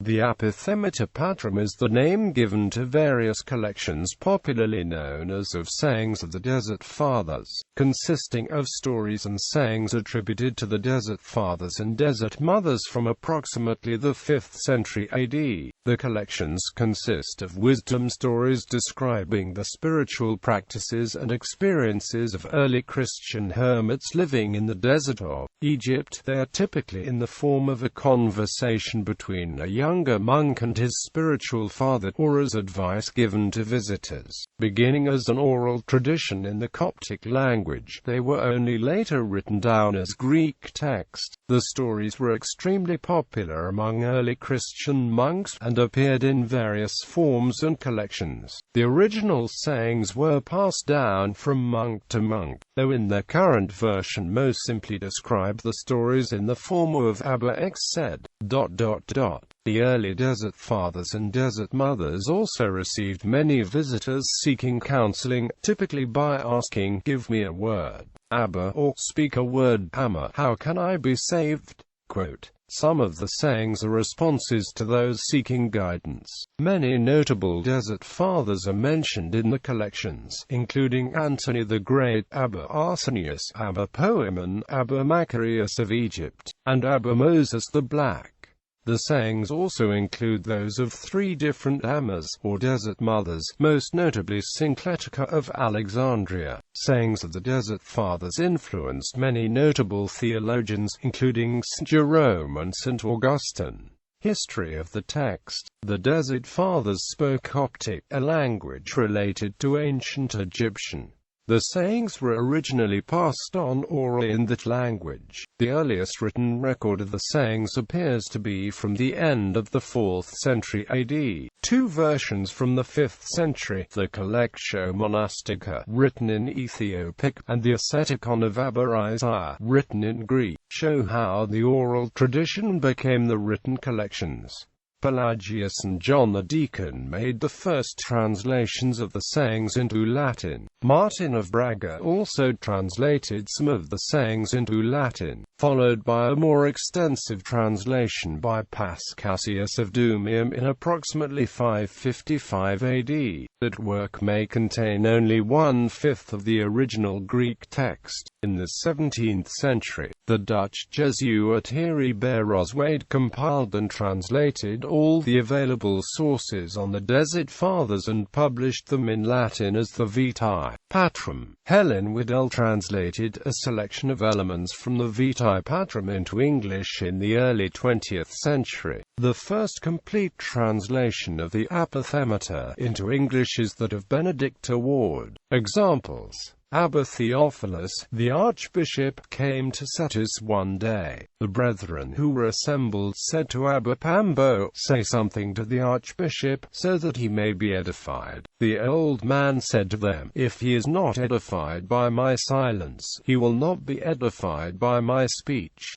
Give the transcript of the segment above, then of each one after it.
The Apophthegmata Patrum is the name given to various collections popularly known as of sayings of the Desert Fathers, consisting of stories and sayings attributed to the Desert Fathers and Desert Mothers from approximately the 5th century AD. The collections consist of wisdom stories describing the spiritual practices and experiences of early Christian hermits living in the desert of Egypt. They are typically in the form of a conversation between a younger monk and his spiritual father, or as advice given to visitors. Beginning as an oral tradition in the Coptic language, they were only later written down as Greek text. The stories were extremely popular among early Christian monks, and appeared in various forms and collections. The original sayings were passed down from monk to monk, though in their current version most simply describe the stories in the form of AD.The said. The early Desert Fathers and Desert Mothers also received many visitors seeking counseling, typically by asking, "Give me a word, Abba," or "Speak a word, Amma, how can I be saved?" Quote, some of the sayings are responses to those seeking guidance. Many notable Desert Fathers are mentioned in the collections, including Antony the Great, Abba Arsenius, Abba Poemen, Abba Macarius of Egypt, and Abba Moses the Black. The sayings also include those of three different Ammas, or Desert Mothers, most notably Syncletica of Alexandria. Sayings of the Desert Fathers influenced many notable theologians, including St. Jerome and St. Augustine. History of the text. The Desert Fathers spoke Coptic, a language related to ancient Egyptian. The sayings were originally passed on orally in that language. The earliest written record of the sayings appears to be from the end of the 4th century AD. Two versions from the 5th century, the Collectio Monastica, written in Ethiopic, and the Asceticon of Abba Isaiah, written in Greek, show how the oral tradition became the written collections. Pelagius and John the Deacon made the first translations of the sayings into Latin. Martin of Braga also translated some of the sayings into Latin, followed by a more extensive translation by Paschasius of Dumium in approximately 555 AD. That work may contain only 1/5 of the original Greek text. In the 17th century, the Dutch Jesuit Heribert Roswade compiled and translated all the available sources on the Desert Fathers and published them in Latin as the Vitae Patrum. Helen Waddell translated a selection of elements from the Vitae Patrum into English in the early 20th century. The first complete translation of the Apophthegmata into English is that of Benedict Ward. Examples: Abba Theophilus, the archbishop, came to Cetus one day. The brethren who were assembled said to Abba Pambo, "Say something to the archbishop, so that he may be edified." The old man said to them, "If he is not edified by my silence, he will not be edified by my speech."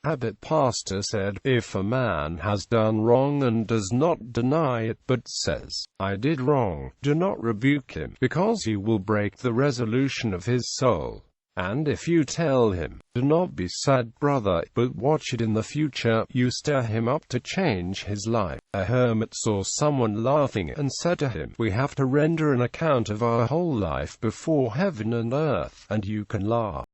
Abbot Pastor said, "If a man has done wrong and does not deny it, but says, 'I did wrong,' do not rebuke him, because he will break the resolution of his soul. And if you tell him, 'Do not be sad, brother, but watch it in the future,' you stir him up to change his life." A hermit saw someone laughing and said to him, "We have to render an account of our whole life before heaven and earth, and you can laugh.